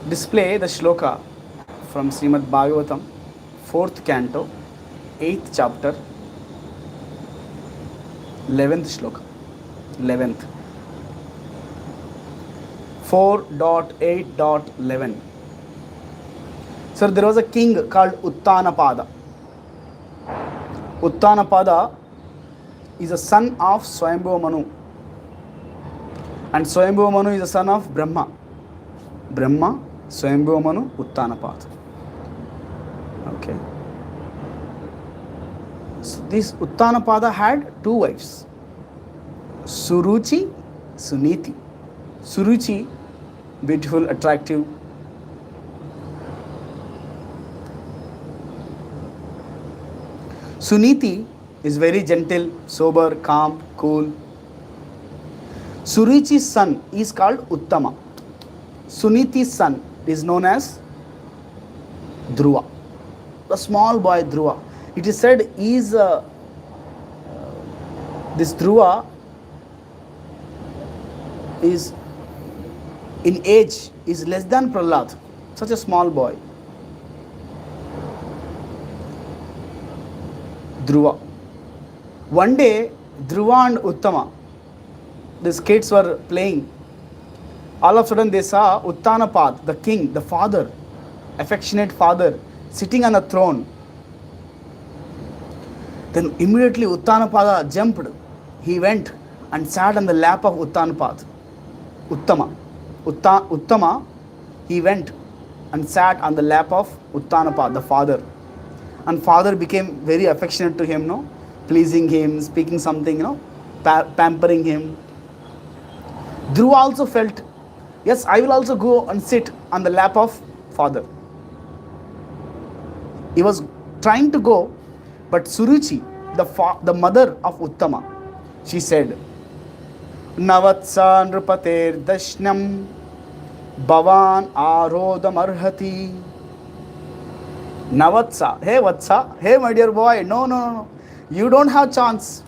display the shloka from Srimad Bhagavatam, 4th canto, 8th chapter, 11th shloka. 11th. 4.8.11. Sir, there was a king called Uttanapada. Uttanapada is a son of Swayambhuva Manu. And Swayambhuva Manu is a son of Brahma. Brahma, Swayambhuva Manu, Uttanapada. Okay. So this Uttanapada had two wives, Suruchi, Suniti. Suruchi, beautiful, attractive. Suniti is very gentle, sober, calm, cool. Suruchi's son is called Uttama. Suniti's son is known as Dhruva, the small boy Dhruva. It is said this Dhruva is in age is less than Prahlad, such a small boy. Dhruva. One day, Dhruva and Uttama, these kids were playing. All of a sudden they saw Uttanapad, the king, the father, affectionate father, sitting on a throne. Then immediately Uttanapada jumped. He went and sat on the lap of Uttanapad. Uttama, he went and sat on the lap of Uttanapad, the father. And father became very affectionate to him, no? Pleasing him, speaking something, pampering him. Dhruva also felt, yes, I will also go and sit on the lap of father. He was trying to go, but Suruchi, the mother of Uttama, she said, Navatsa nrupater dashnam bhavan arodam arhati. Navatsa, hey Vatsa, hey my dear boy, no. You don't have chance.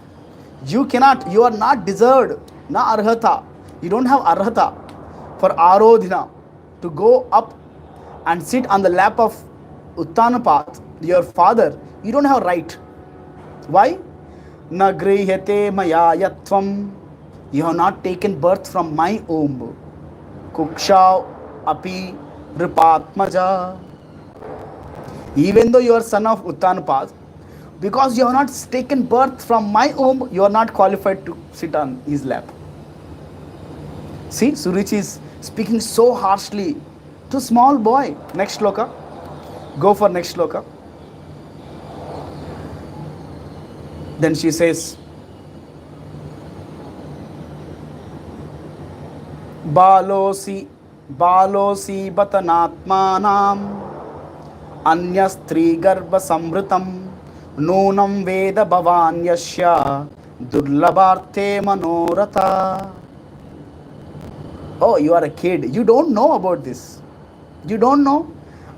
You cannot, you are not deserved. Na arhata. You don't have arhata for arodhina, to go up and sit on the lap of Uttanapat, your father. You don't have right. Why? Na grihete maya yatvam. You have not taken birth from my womb. Kuksha api ripatmaja. Even though you are son of Uttanapad, because you have not taken birth from my womb, you are not qualified to sit on his lap. See, Suruchi is speaking so harshly to small boy. Next shloka. Go for next shloka. Then she says, Balosi batanatmanam Anyastri garba samritam Nunam veda bhavanyasya Durlabharte manorata. Oh, you are a kid. You don't know about this. You don't know.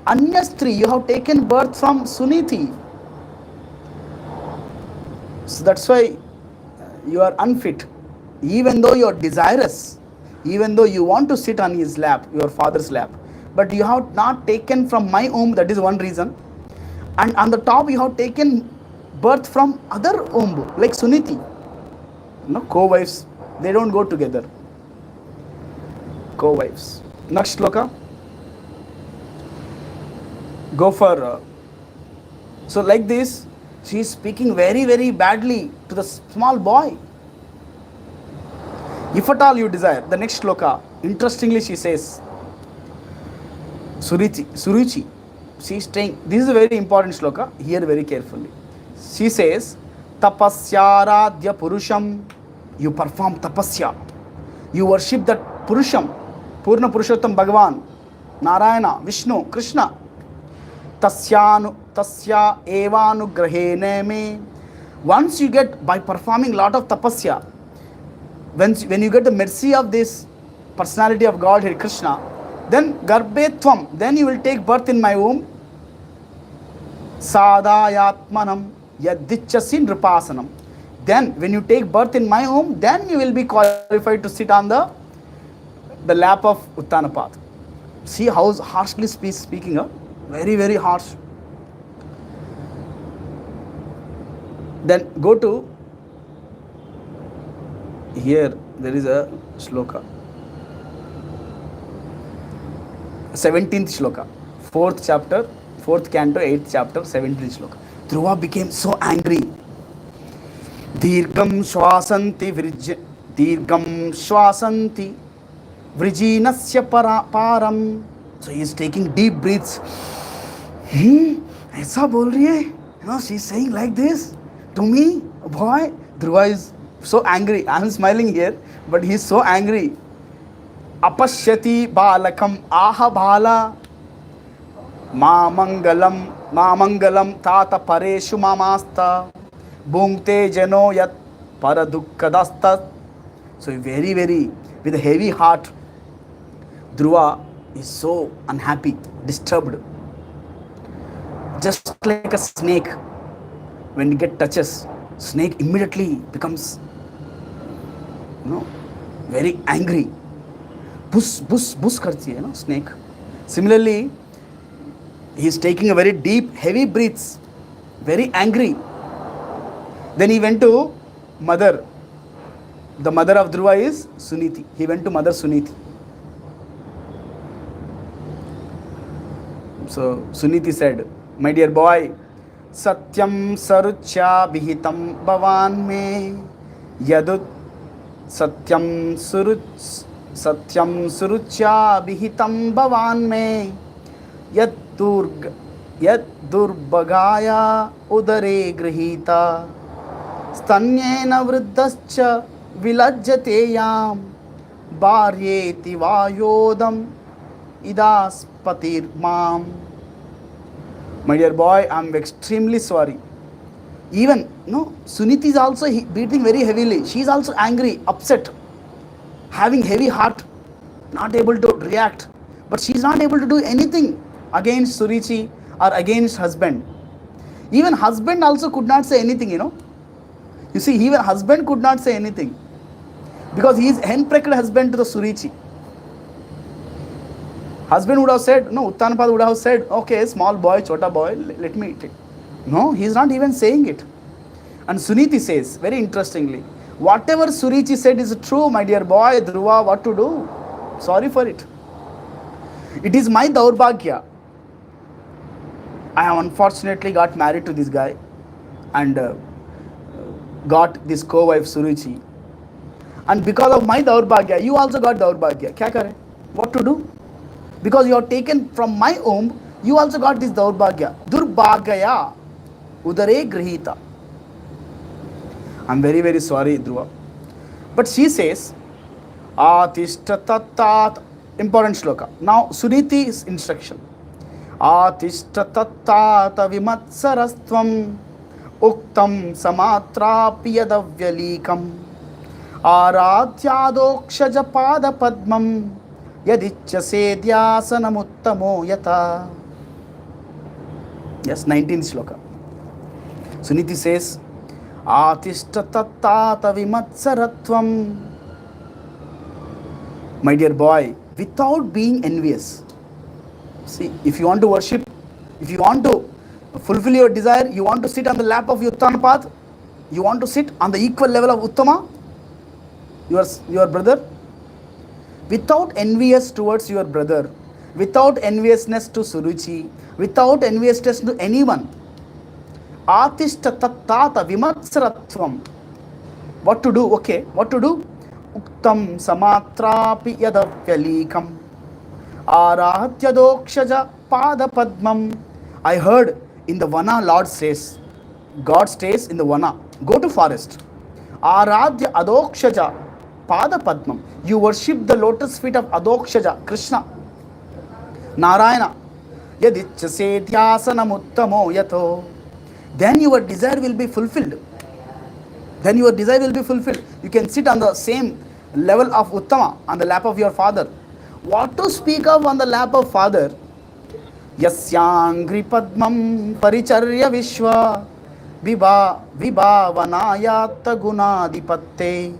Anyastri, you have taken birth from Suniti. So that's why you are unfit. Even though you are desirous, even though you want to sit on his lap, your father's lap, but you have not taken from my womb, that is one reason. And on the top, you have taken birth from other womb, like Suniti. Co-wives, they don't go together. Co-wives. Next shloka. Go for... so like this, she is speaking very, very badly to the small boy. If at all you desire. The next shloka, interestingly she says, Suruchi, she is saying, this is a very important shloka, hear very carefully. She says, Tapasyaradhya Purusham, you perform tapasya. You worship that Purusham, Purna Purushottam Bhagavan, Narayana, Vishnu, Krishna. Tasya evanugrahene me. Once you get, by performing lot of tapasya, when you get the mercy of this personality of Godhead, Krishna, then garbetvam, then you will take birth in my womb. Sadayatmanam yadichasin ripasanam. Then when you take birth in my womb, then you will be qualified to sit on the lap of Uttanapad. See how harshly speaking, very, very harsh. Then go to here, there is a shloka, 17th shloka, 4th chapter, 4th canto, 8th chapter, 17th shloka. Dhruva became so angry. Dirgham shwasanti vrijinasya param. So he is taking deep breaths. ऐसा बोल रही है? She is saying like this to me, boy. Dhruva is so angry. I am smiling here, but he is so angry. Apashyati balakam aha bala mamangalam tata pareshu mamasta bhungte jano yat paradukkadastat. So very, very, with a heavy heart, Dhruva is so unhappy, disturbed. Just like a snake, when it gets touches, snake immediately becomes, very angry. Bus karti hai, snake. Similarly, he is taking a very deep, heavy breaths, very angry. Then he went to mother. The mother of Dhruva is Suniti. He went to mother Suniti. So Suniti said, my dear boy, Satyam Saruchya Vihitam Bhavan me Yadut Satyam Suruchya Vihitam Bhavan me Yad Durbagaya Udare Grihita Stanyena Vriddascha Vilajjateyam Bharyeti Vayodam Idaspatir Mam. My dear boy, I am extremely sorry. Even, Suniti is also breathing very heavily. She is also angry, upset, having heavy heart, not able to react. But she is not able to do anything against Surichi or against husband. Even husband also could not say anything, You see, even husband could not say anything. Because he is henpecked husband to the Surichi. Husband would have said, Uttanapad would have said, okay, small boy, chota boy, let me take. No, he is not even saying it. And Suniti says, very interestingly, whatever Surichi said is true, my dear boy, Dhruva, what to do? Sorry for it. It is my Daurbhagya. I have unfortunately got married to this guy and got this co-wife Surichi. And because of my Daurbhagya, you also got Daurbhagya. Kya kare? What to do? Because you are taken from my womb, you also got this Daurbhagya. Durbhagaya Udare Grihita. I am very, very sorry, Dhruva. But she says, Atishtatat, important shloka. Now, Suniti's instruction. Atishtatat vimatsarastvam uktam samatrapi yadavyalikam aradhyadokshaja pada padmam yadichase dhyasanamutamo yata. Yes, 19th shloka. Suniti says, Atishtatat vimatsaratvam. My dear boy, without being envious. See, if you want to worship, if you want to fulfill your desire, you want to sit on the lap of Uttanapad, you want to sit on the equal level of Uttama, your brother, without envious towards your brother, without enviousness to Suruchi, without enviousness to anyone. Atishtatat vimatsaratvam. What to do? Okay, what to do? Uktam samatrapi yadavyalikam arahatyadokshaja pada padmam. I heard in the Vana, Lord says, God stays in the Vana. Go to forest. Aradhya adokshaja pada padmam. You worship the lotus feet of Adokshaja, Krishna, Narayana. Yadichase dhyasanamutamo yato. Then your desire will be fulfilled. Then your desire will be fulfilled. You can sit on the same level of Uttama, on the lap of your father. What to speak of on the lap of father? Yasyangri padmam paricharya vishwa vibhavanayata gunadipatte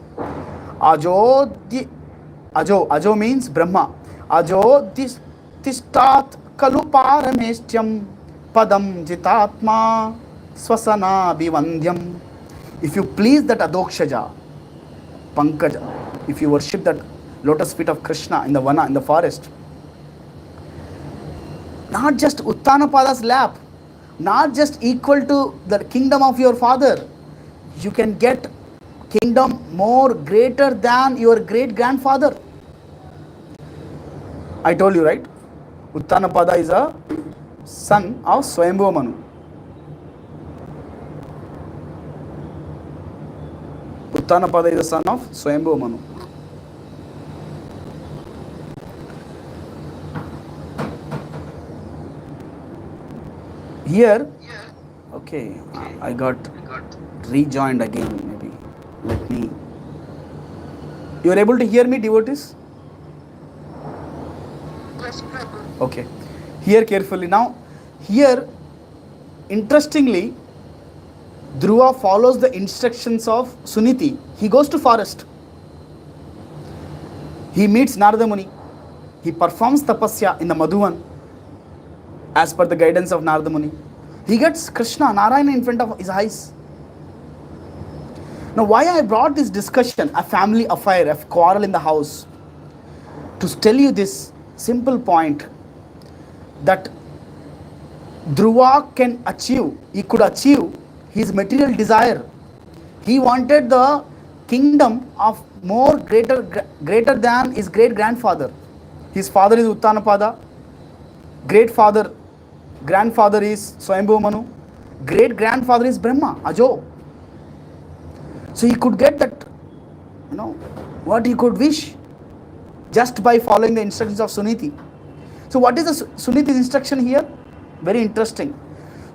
ajo means Brahma. Ajo Tishtat kalu parameshtyam padam jitatma swasana bivandyam. If you please that Adokshaja, Pankaja, if you worship that lotus feet of Krishna in the Vana, in the forest, not just Uttanapada's lap, not just equal to the kingdom of your father, you can get kingdom more greater than your great grandfather. I told you, right? Uttanapada is a son of Swayambhuva Manu. Uttanapada is the son of Swayambhuva Manu. Here, okay, I got rejoined again, maybe. Let me. You are able to hear me, devotees? Yes, Prabhu. Okay. Hear carefully. Now, here, interestingly, Dhruva follows the instructions of Suniti. He goes to forest. He meets Narada Muni. He performs tapasya in the Madhuvan as per the guidance of Narada Muni. He gets Krishna, Narayana in front of his eyes. Now, why I brought this discussion, a family affair, a quarrel in the house, to tell you this simple point that Dhruva can achieve, he could achieve his material desire. He wanted the kingdom of more greater than his great grandfather. His father is Uttanapada, grandfather is Swayambhuva Manu, great grandfather is Brahma, Ajo. So he could get that, what he could wish just by following the instructions of Suniti. So what is the Suniti's instruction here? Very interesting.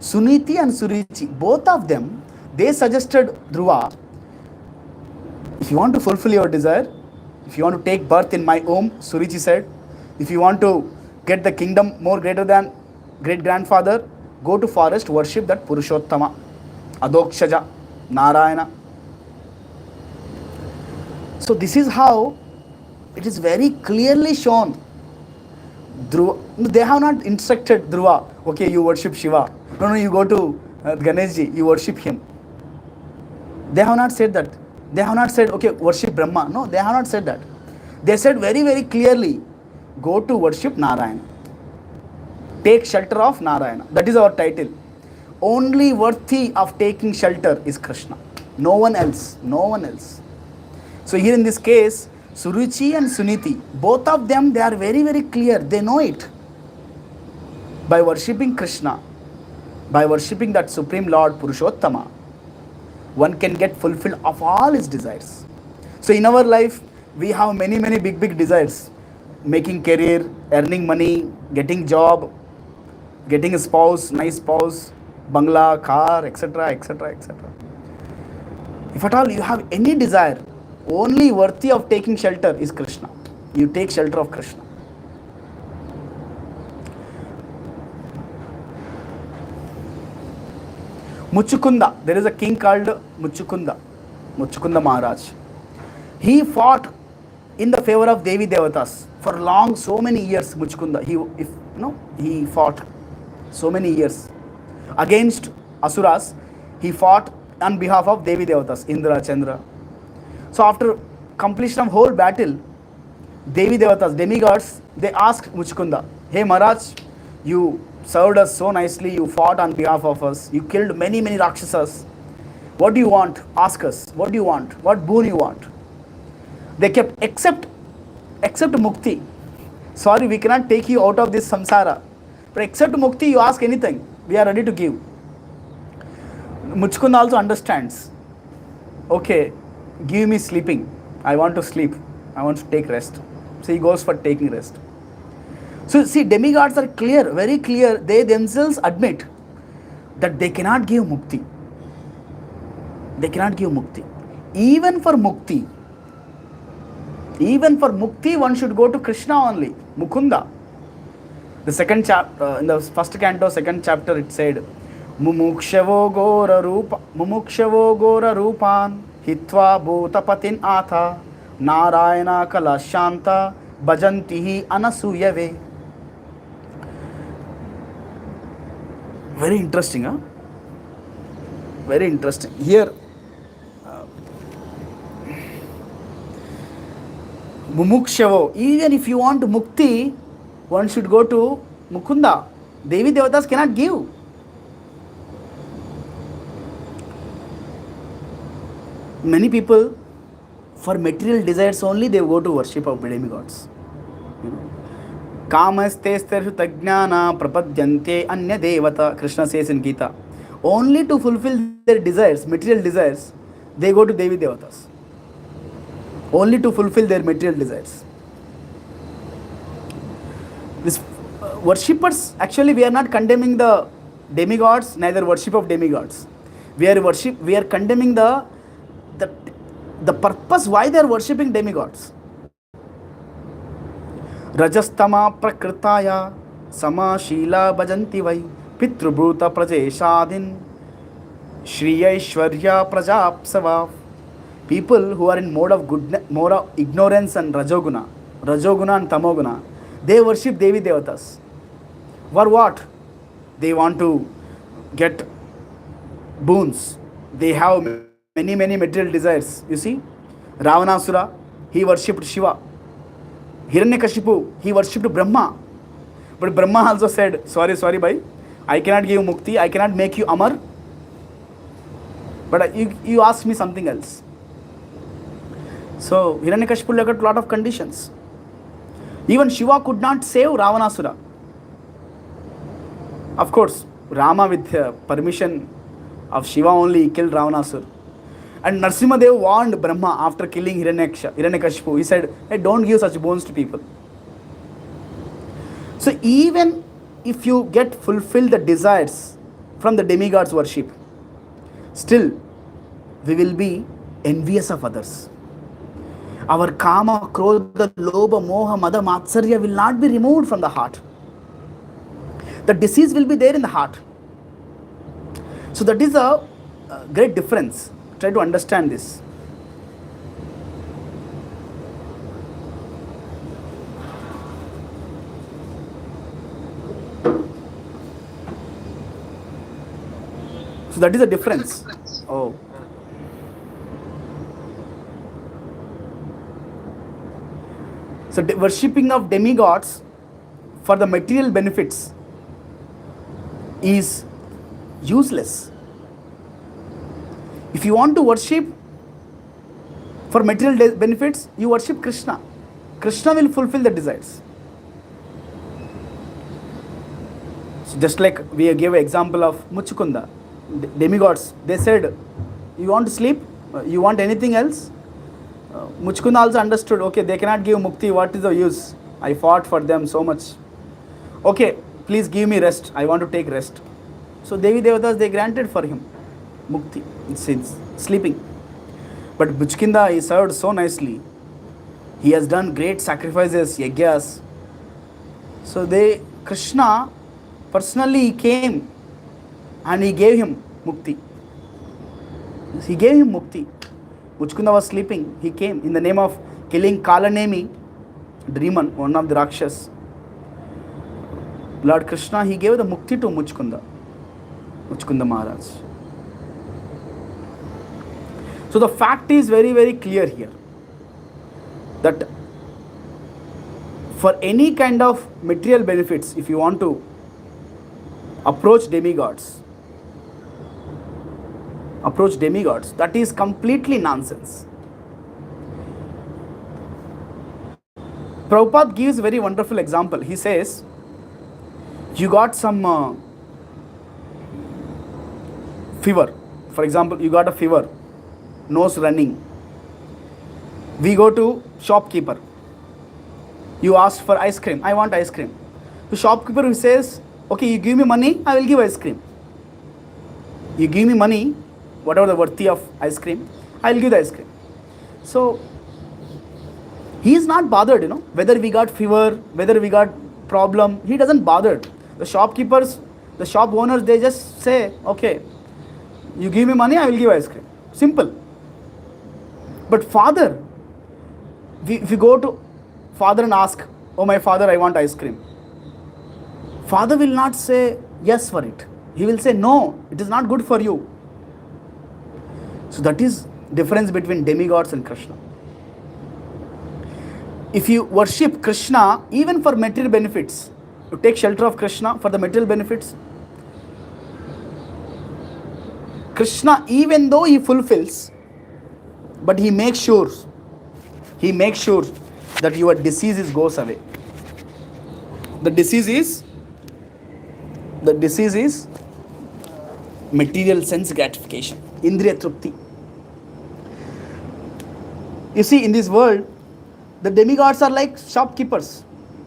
Suniti and Surichi, both of them, they suggested Dhruva, if you want to fulfill your desire, if you want to take birth in my home, Surichi said, if you want to get the kingdom more greater than great grandfather, go to forest, worship that Purushottama, Adokshaja, Narayana. So this is how it is very clearly shown. Dhruva, they have not instructed Dhruva, okay, you worship Shiva. No, you go to Ganeshji, you worship him. They have not said that. They have not said, okay, worship Brahma. No, they have not said that. They said very, very clearly, go to worship Narayana. Take shelter of Narayana. That is our title. Only worthy of taking shelter is Krishna. No one else. No one else. So here in this case, Suruchi and Suniti, both of them, they are very, very clear. They know it. By worshipping Krishna, by worshipping that Supreme Lord Purushottama, one can get fulfilled of all his desires. So in our life, we have many, many big desires. Making career, earning money, getting job, getting a spouse, nice spouse, bangla, car, etc., etc., etc. If at all you have any desire, only worthy of taking shelter is Krishna. You take shelter of Krishna. Muchukunda, there is a king called Muchukunda Maharaj. He fought in the favor of Devi Devatas for long, so many years. Muchukunda, he fought so many years against Asuras. He fought on behalf of Devi Devatas, Indra, Chandra. So after completion of whole battle, Devi Devatas, demigods, they asked Muchukunda, hey Maharaj, you served us so nicely, you fought on behalf of us, you killed many, many Rakshasas. What do you want? Ask us. What do you want? What boon you want? They kept, except Mukti. Sorry, we cannot take you out of this samsara. But except Mukti, you ask anything, we are ready to give. Muchukunda also understands. Okay, give me sleeping. I want to sleep. I want to take rest. So he goes for taking rest. So see, demigods are clear, very clear. They themselves admit that they cannot give mukti. They cannot give mukti. Even for mukti, one should go to Krishna only, Mukunda. The second chapter, in the first canto, second chapter, it said, Mumukshavo gora rupan, hitva bhutapatin atha, narayana kala shanta, bhajantihi anasuyave. Very interesting, huh? Very interesting. Here, Mumukshavo, even if you want mukti, one should go to Mukunda. Devi Devatas cannot give. Many people, for material desires only, they go to worship of demigods. Kamastesterhu tajnana prapadyante anya devata, Krishna says in Gita. Only to fulfill their desires, material desires, they go to Devi Devatas. Only to fulfill their material desires. This worshippers, actually we are not condemning the demigods, neither worship of demigods. We are condemning the purpose why they are worshipping demigods. Rajastama prakritaya sama shila bhajanti vai pitrubhuta prajeshadin shri aishwarya prajapsava. People who are in mode of ignorance and rajoguna and tamoguna, they worship Devi Devatas. For what? They want to get boons. They have many material desires. You see, Ravanasura, he worshipped Shiva. Hiranyakashipu, he worshipped Brahma. But Brahma also said, sorry bhai, I cannot give mukti, I cannot make you Amar. But you ask me something else. So Hiranyakashipu got a lot of conditions. Even Shiva could not save Ravanasura. Of course, Rama with permission of Shiva only killed Ravanasura. And Narsimhadev warned Brahma after killing Hiranyakashipu. He said, hey, don't give such bones to people. So even if you get fulfill the desires from the demigods worship, still we will be envious of others. Our kama, krodha, lobha, moha, mada, matsarya will not be removed from the heart. The disease will be there in the heart. So that is a great difference. Try to understand this. So that is a difference. Oh. So worshipping of demigods for the material benefits is useless. If you want to worship for material benefits, you worship Krishna. Krishna will fulfill the desires. So just like we gave an example of Muchukunda, demigods, they said, you want to sleep? You want anything else? Muchukunda also understood, okay, they cannot give mukti, what is the use? I fought for them so much. Okay, please give me rest, I want to take rest. So Devi Devatas, they granted for him mukti, it's sleeping. But Muchukunda, he served so nicely. He has done great sacrifices, yagyas. So Krishna personally came and he gave him mukti. He gave him mukti. Muchukunda was sleeping. He came in the name of killing Kalanemi, demon, one of the Rakshas. Lord Krishna, he gave the mukti to Muchukunda Maharaj. So the fact is very, very clear here that for any kind of material benefits, if you want to approach demigods, that is completely nonsense. Prabhupada gives a very wonderful example. He says, you got some fever. For example, you got a fever, nose running. We go to shopkeeper. You ask for ice cream. I want ice cream. The shopkeeper says, okay, you give me money, I will give ice cream. You give me money, whatever the worthy of ice cream, I will give the ice cream. So he is not bothered, whether we got fever, whether we got problem. He doesn't bother. The shopkeepers, the shop owners, they just say, okay, you give me money, I will give ice cream. Simple. But father, if we go to father and ask, oh my father, I want ice cream. Father will not say yes for it. He will say, no, it is not good for you. So that is difference between demigods and Krishna. If you worship Krishna even for material benefits, you take shelter of Krishna for the material benefits, Krishna, even though he fulfills, but he makes sure that your disease goes away. The disease is material sense gratification, indriya trupti. You see, in this world, the demigods are like shopkeepers.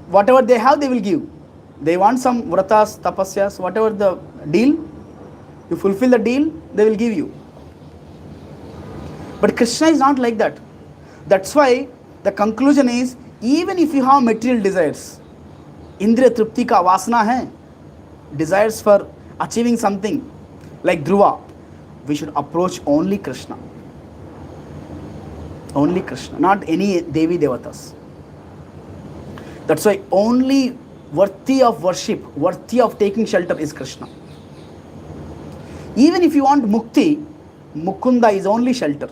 Whatever they have, they will give. They want some vratas, tapasyas, whatever the deal, you fulfill the deal, they will give you. But Krishna is not like that. That's why the conclusion is, even if you have material desires, indriya trupti ka vasana hai, desires for achieving something like Dhruva, we should approach only Krishna. Only Krishna, not any Devi Devatas. That's why only worthy of worship, worthy of taking shelter is Krishna. Even if you want mukti, Mukunda is only shelter.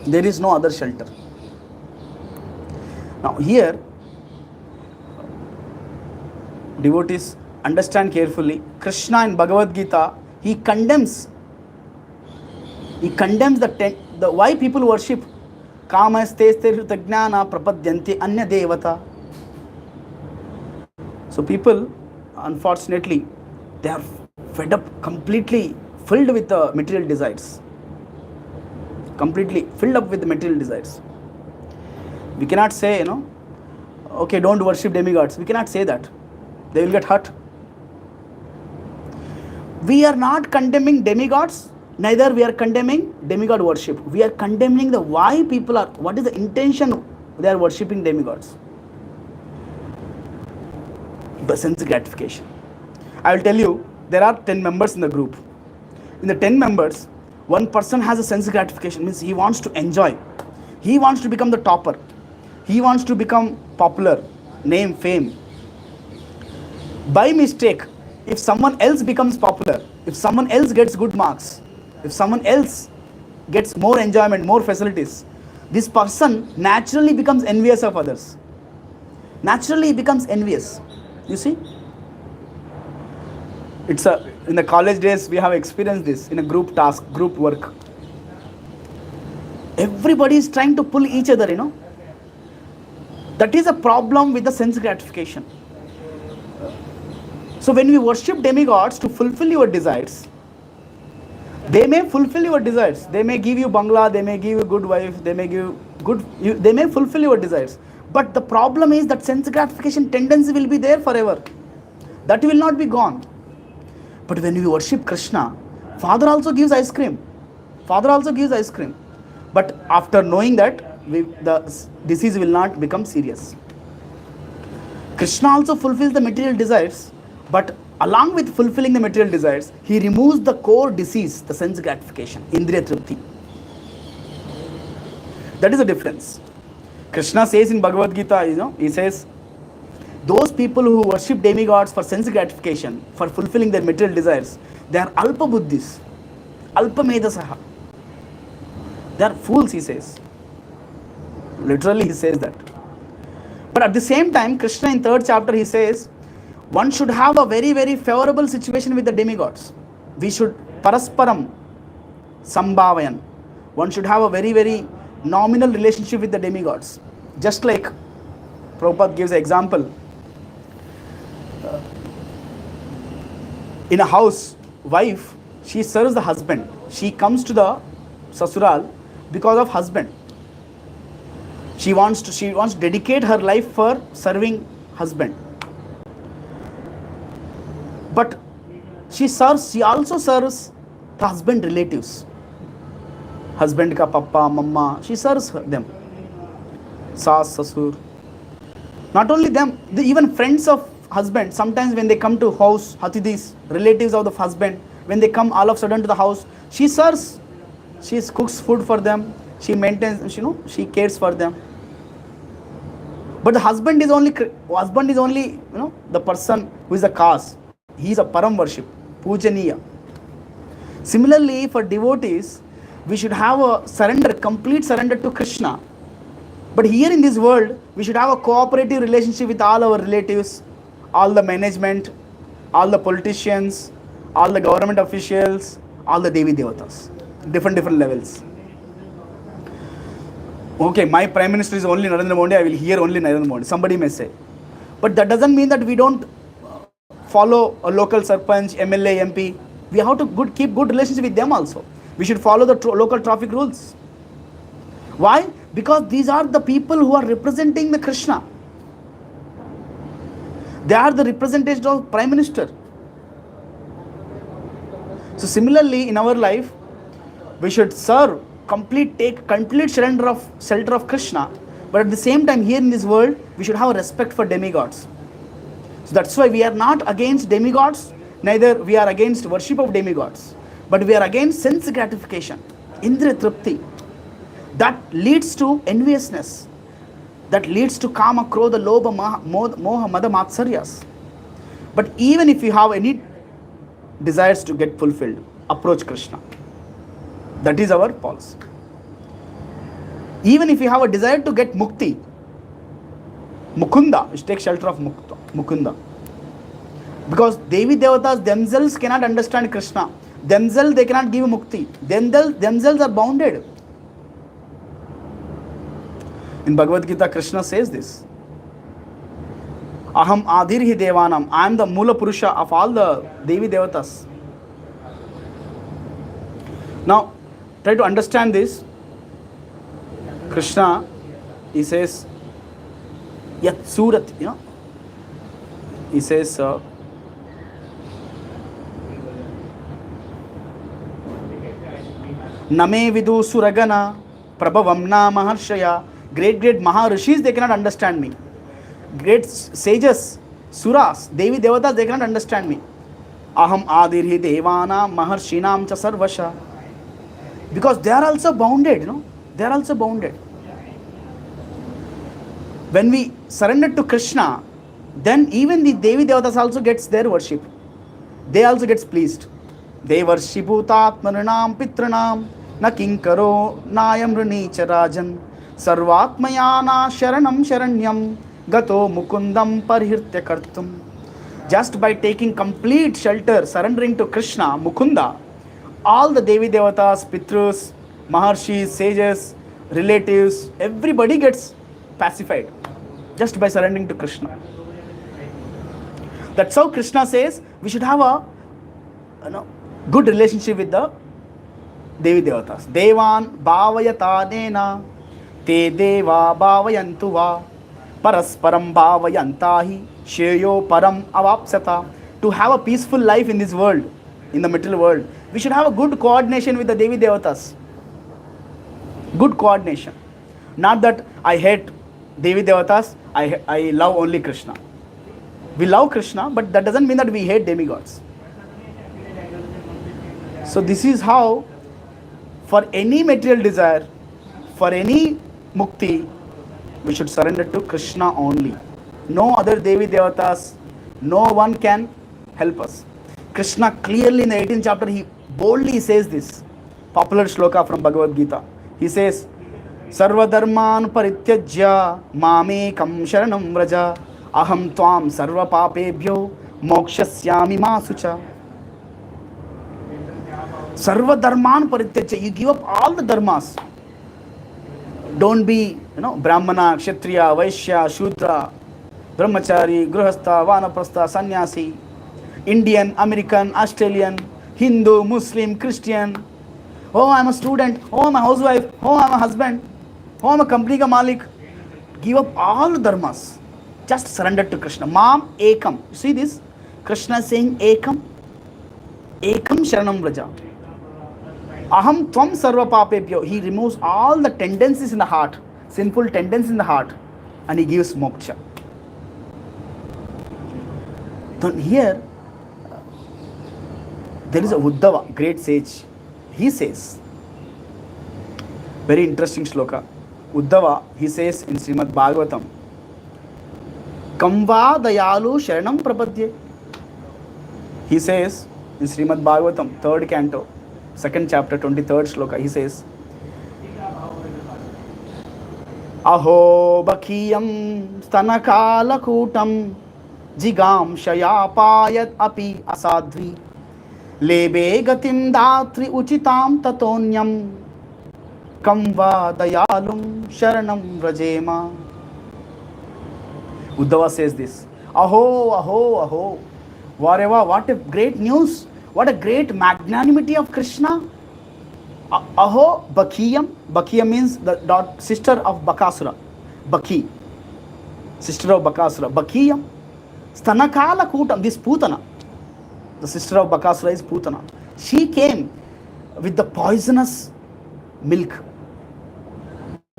There is no other shelter. Now here, devotees understand carefully. Krishna in Bhagavad Gita, he condemns the why people worship Kamaste Jnana Prapadyanti Anya Devata. So people, unfortunately, they are fed up, completely filled with the material desires. Completely filled up with the material desires. We cannot say, okay, don't worship demigods. We cannot say that. They will get hurt. We are not condemning demigods, neither we are condemning demigod worship. We are condemning the why people are, what is the intention they are worshipping demigods. The sense gratification. I will tell you, there are 10 members in the group. In the 10 members, one person has a sense gratification, means he wants to enjoy. He wants to become the topper. He wants to become popular, name, fame. By mistake, if someone else becomes popular, if someone else gets good marks, if someone else gets more enjoyment, more facilities, this person naturally becomes envious of others. Naturally he becomes envious. You see? In the college days, we have experienced this in a group task, group work. Everybody is trying to pull each other, That is a problem with the sense gratification. So when we worship demigods to fulfill your desires, they may fulfill your desires. They may give you bangla, they may give you good wife, they may fulfill your desires. But the problem is that sense gratification tendency will be there forever. That will not be gone. But when we worship Krishna, Father also gives ice cream. Father also gives ice cream. But after knowing that, the disease will not become serious. Krishna also fulfills the material desires, but along with fulfilling the material desires, he removes the core disease, the sense gratification, indriya trupti. That is the difference. Krishna says in Bhagavad Gita, he says, those people who worship demigods for sense gratification, for fulfilling their material desires, they are alpa buddhis, alpa medasaha. They are fools, he says. Literally, he says that. But at the same time, Krishna in 3rd chapter, he says, one should have a very, very favorable situation with the demigods. We should parasparam sambhavayan. One should have a very, very nominal relationship with the demigods. Just like Prabhupada gives an example. In a house, wife, she serves the husband. She comes to the sasural because of husband. She wants to dedicate her life for serving husband. But she also serves the husband relatives. Husband ka papa, mama, she serves them. Saas, sasur. Not only them, even friends of husband, sometimes when they come to house, hatidis, relatives of the husband, when they come all of a sudden to the house, she serves. She cooks food for them. She maintains, she cares for them. But the husband is only, the person who is the cause. He is a param worship, pujaniya. Similarly, for devotees, we should have a surrender, complete surrender to Krishna. But here in this world, we should have a cooperative relationship with all our relatives, all the management, all the politicians, all the government officials, all the Devi Devatas, different levels. Okay, my Prime Minister is only Narendra Modi, I will hear only Narendra Modi, somebody may say. But that doesn't mean that we don't follow a local sarpanch, MLA, MP. We have to keep good relationship with them also. We should follow the local traffic rules. Why? Because these are the people who are representing the Krishna. They are the representation of Prime Minister. So similarly, in our life, we should serve, take complete shelter of Krishna. But at the same time, here in this world, we should have respect for demigods. So that's why we are not against demigods, neither we are against worship of demigods. But we are against sense gratification, indriya tripti. That leads to enviousness. That leads to kama, krodha, lobha, moha, mada, matsaryas. But even if you have any desires to get fulfilled, approach Krishna. That is our policy. Even if you have a desire to get mukti, mukunda, you should take shelter of mukunda. Because Devi Devatas themselves cannot understand Krishna. Themselves they cannot give mukti. Themselves are bounded. In Bhagavad Gita, Krishna says this. Aham adirhi devanam. I am the Mula Purusha of all the Devi Devatas. Now, try to understand this. Krishna, he says, Yat Surat, he says, Name Vidu Suragana, Prabhavam Na Maharshaya. Great Maharishis, they cannot understand me. Great sages, Suras, Devi Devatas, they cannot understand me. Aham Adirhi Devana Maharshinam Cha Sarvasha. Because they are also bounded, They are also bounded. When we surrender to Krishna, then even the Devi Devatas also gets their worship. They also gets pleased. They worship Bhutatmananam Pitranam Na Kinkaro Nayam Ranicha Rajan Sarvatmayana Sharanam Sharanyam Gato Mukundam Parhirtya Kartum. Just by taking complete shelter, surrendering to Krishna, Mukunda, all the Devi Devatas, Pitrus, Maharshis, sages, relatives, everybody gets pacified just by surrendering to Krishna. That's how Krishna says we should have a good relationship with the Devi Devatas. Devan bhavayatanena te deva bhavayantuva parasparam bhavayantahi shreyo param avapsata. To have a peaceful life in this world, in the material world, we should have a good coordination with the Devi Devatas. Good coordination. Not that I hate Devi Devatas, I love only Krishna. We love Krishna, but that doesn't mean that we hate demigods. So this is how, for any material desire, for any mukti, we should surrender to Krishna only. No other Devi Devatas, no one can help us. Krishna clearly in the 18th chapter, he boldly says this. Popular shloka from Bhagavad Gita. He says, Sarva dharman parityajya mamekam sharanam vraja aham tvam sarva papebhyo mokshasyami masucha. Sarva dharman parityajya. You give up all the dharmas. Don't be, Brahmana, Kshatriya, Vaishya, Shudra, Brahmachari, Gruhastha, Vanaprastha, Sannyasi, Indian, American, Australian, Hindu, Muslim, Christian. Oh, I'm a student. Oh, I'm a housewife. Oh, I'm a husband. Oh, I'm a company ka malik. Give up all the dharmas. Just surrender to Krishna. Mam ekam. You see this? Krishna is saying ekam. Ekam sharanam vraja. Aham tvam sarva papebhyo. He removes all the tendencies in the heart, sinful tendencies in the heart, and he gives moksha. Then here, there is a Uddhava, great sage. He says, very interesting shloka. Uddhava, he says in Srimad Bhagavatam, Kamva dayalu sharanam prapadye. He says in Srimad Bhagavatam, 3rd canto, 2nd chapter, 23rd shloka, he says, Aho bakiyam stanakalakutam jigam shayapayat api asadvi lebe gatim datri uchitam tatonyam kamva dayalum sharanam vrajema. Uddhava says this. Aho, aho, aho. Whatever, what a great news. What a great magnanimity of Krishna. Aho, Bakiyam. Bakiyam means the sister of Bakasura. Baki. Sister of Bakasura. Bakiyam. Stanakala Kutam. This Putana. The sister of Bakasura is Putana. She came with the poisonous milk.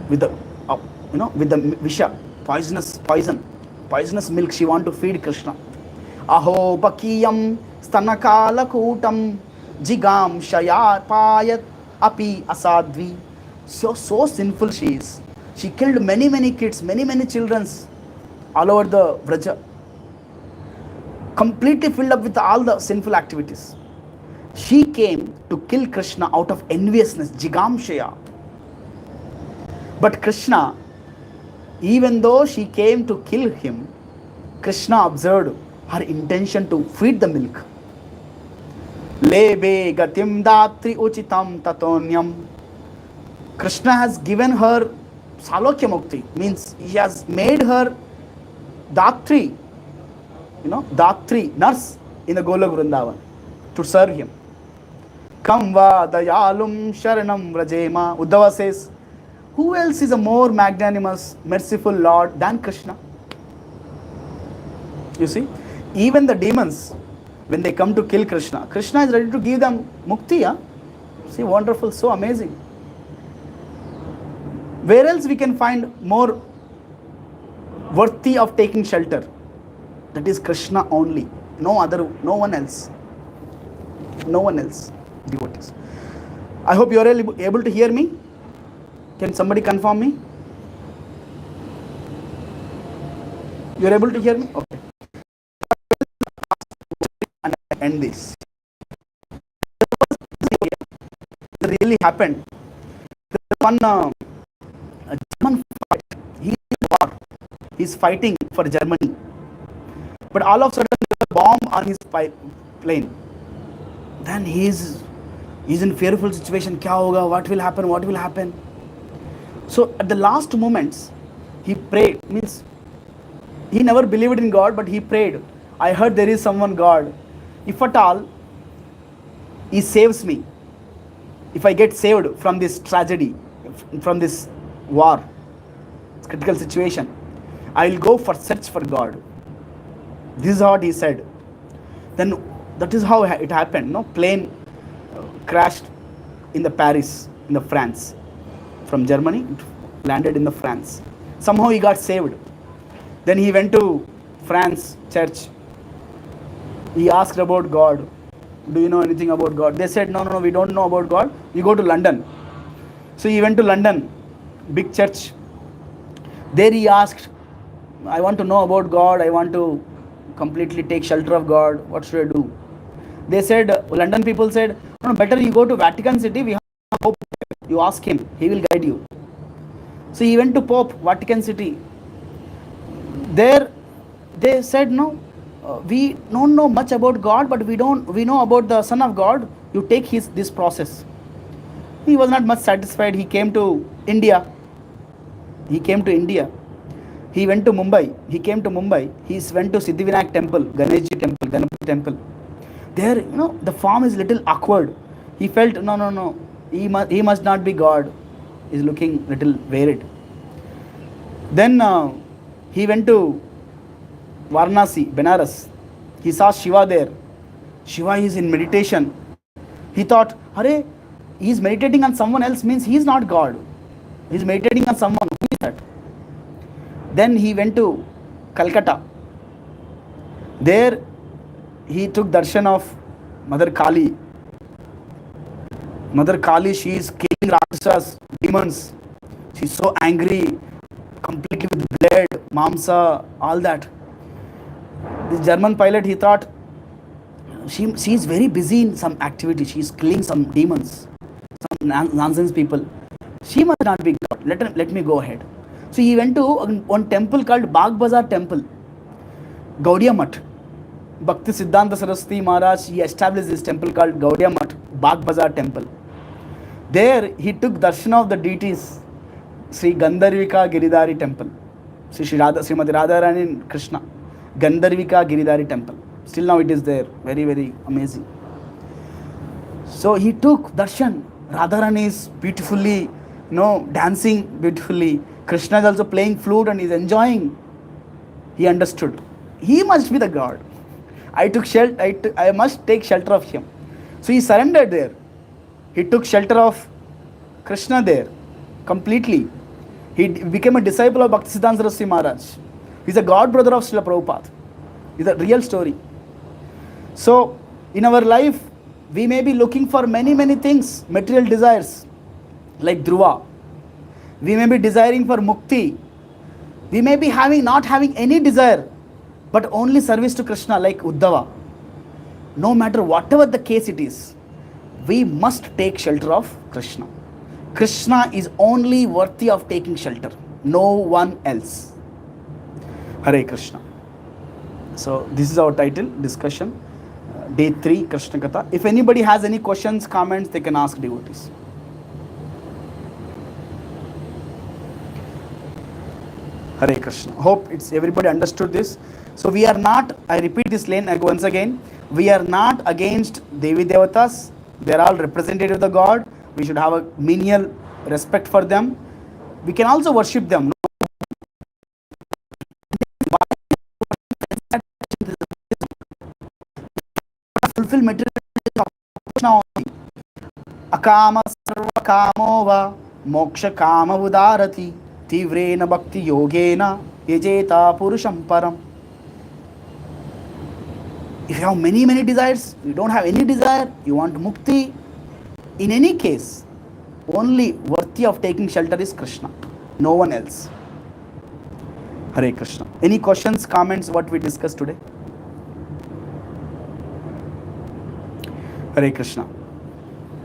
With the, with the Visha. Poisonous milk she want to feed Krishna. Aho bakiyam stanakala kutam jigam shayapayat api asadvi. So sinful she is. She killed many kids, many children all over the Vraja. Completely filled up with all the sinful activities. She came to kill Krishna out of enviousness, jigam shaya. But Krishna, even though she came to kill him, Krishna observed her intention to feed the milk. Lebe gatim datri uchitam tatonyam. Krishna has given her salokya mukti, means he has made her datri, datri, nurse in the Golok Vrindavan to serve him. Kamva dayalum sharanam vrajema. Uddhava says, who else is a more magnanimous, merciful Lord than Krishna? You see, even the demons, when they come to kill Krishna, Krishna is ready to give them mukti. Huh? See, wonderful, so amazing. Where else we can find more worthy of taking shelter? That is Krishna only. No one else. No one else. Devotees. I hope you are able to hear me. Can somebody confirm me? You are able to hear me? Okay. And I end this. It really happened. One German fight. He is in war. He is fighting for Germany. But all of a sudden there is a bomb on his plane. Then he is in fearful situation. Kya hoga? What will happen? What will happen? So at the last moments, he prayed. Means he never believed in God, but he prayed. I heard there is someone God. If at all, he saves me. If I get saved from this tragedy, from this war, critical situation, I will go for search for God. This is what he said. Then that is how it happened. No plane crashed in the Paris, in the France. From Germany, it landed in the France. Somehow he got saved. Then he went to France church. He asked about God. Do you know anything about God? They said, no, we don't know about God. You go to London. So he went to London, big church. There he asked, I want to know about God. I want to completely take shelter of God. What should I do? They said, London people said, no, better you go to Vatican City. We have Pope. You ask him. He will guide you. So he went to Pope, Vatican City. There they said, no, we don't know much about God, but we know about the Son of God. You take this process. He was not much satisfied. He came to India. He went to Mumbai. He came to Mumbai. He went to Siddhivinayak temple, Ganeshji temple, Ganapati temple. There, the form is little awkward. He felt, no. He must not be God. He's looking little weird. Then he went to Varanasi, Benares. He saw Shiva there. Shiva is in meditation. He thought, Hare, he is meditating on someone else, means he is not God. He is meditating on someone. Who is that? Then he went to Calcutta. There he took darshan of Mother Kali. Mother Kali, she is killing Rakshasas, demons. She is so angry, completely with blood, mamsa, all that. This German pilot, he thought, she is very busy in some activity. She is killing some demons, some nonsense people. She must not be God. Let me go ahead. So he went to one temple called Bagh Bazar Temple, Gaudiya Math. Bhakti Siddhanta Saraswati Maharaj, he established this temple called Gaudiya Math, Bagh Bazar Temple. There he took darshan of the deities, Sri Gandharvika Giridhari Temple, Srimati Radharani and Krishna, Gandharvika Giridhari Temple. Still now it is there. Very, very amazing. So he took darshan. Radharani is beautifully, dancing beautifully. Krishna is also playing flute and is enjoying. He understood. He must be the God. I must take shelter of him. So he surrendered there. He took shelter of Krishna there completely. He became a disciple of Bhakti Siddhanta Saraswati Maharaj. He's a god brother of Srila Prabhupada. It's a real story. So in our life, we may be looking for many, many things, material desires, like Dhruva. We may be desiring for Mukti. We may be not having any desire, but only service to Krishna, like Uddhava. No matter whatever the case it is, we must take shelter of Krishna. Krishna is only worthy of taking shelter, no one else. Hare Krishna. So this is our title, discussion, day 3, Krishna Katha. If anybody has any questions, comments, they can ask devotees. Hare Krishna. Hope everybody understood this. So we are not, I repeat this line once again, we are not against Devi Devatas. They are all representative of the God. We should have a menial respect for them. We can also worship them. Fulfill material Krishna only. Akama sarva kamo va moksha kama udarati tivrena bhakti yogena yajeta purusham param. If you have many, many desires, you don't have any desire, you want mukti, in any case, only worthy of taking shelter is Krishna, no one else. Hare Krishna. Any questions, comments, what we discussed today? Hare Krishna.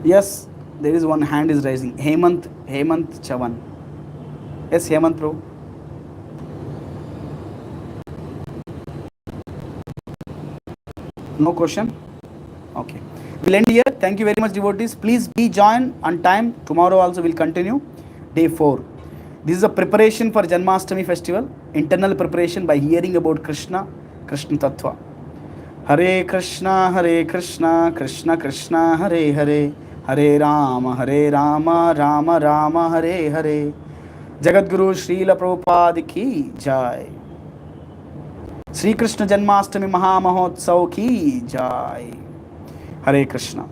Yes, there is one hand is rising. Hemant Chavan. Yes, Hemant Prabhu. No question? Okay. We'll end here. Thank you very much, devotees. Please be join on time. Tomorrow also we'll continue. Day 4. This is a preparation for Janmashtami festival. Internal preparation by hearing about Krishna Tattva. Hare Krishna, Krishna Krishna, Hare Hare, Hare Rama, Rama Rama, Hare Hare. Jagadguru Srila Prabhupada ki jai. Sri Krishna Janmashtami Mahamahotsav ki jai. Hare Krishna.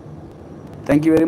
Thank you very much.